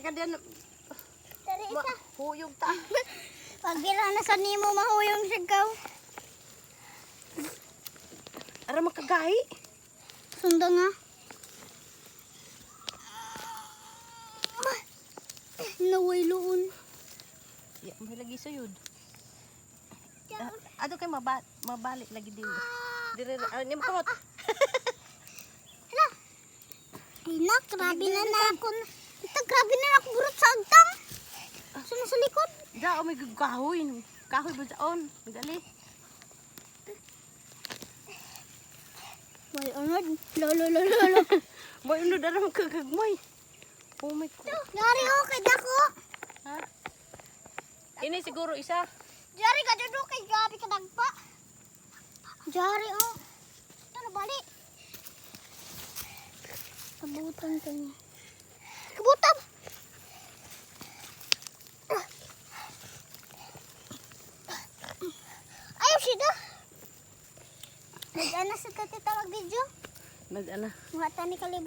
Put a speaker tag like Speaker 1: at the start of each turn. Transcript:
Speaker 1: ka din.
Speaker 2: Dari isa.
Speaker 1: Huyog ta.
Speaker 2: Pag bila na sa nimo mahuyong sigaw.
Speaker 1: Ara makagahi.
Speaker 2: Sunda nga. Naway luon.
Speaker 1: Ya, may lagi sayod. Ado kay mabalik lagi din. Dire ni makot.
Speaker 2: Hala. Ay na, grabe na na ako. Ito, grabe na ako burot sa agtang. Sino sa likod?
Speaker 1: Da, may kahoy. Kahoy ba saon? Dali.
Speaker 2: May unod. Lolo.
Speaker 1: Boy, ano dara magkagagmay. Oh my God.
Speaker 2: Dari ako kay dako.
Speaker 1: Ha? Ini siguro isa.
Speaker 2: Jari ka dito kay grabe ka dagpa. Jari oh. Ano bali? Kabutan ka niya. Kabutan! Ayaw siya. Nag-ana sa tatitawag video.
Speaker 1: Nag-ana.
Speaker 2: Mga tani kalib.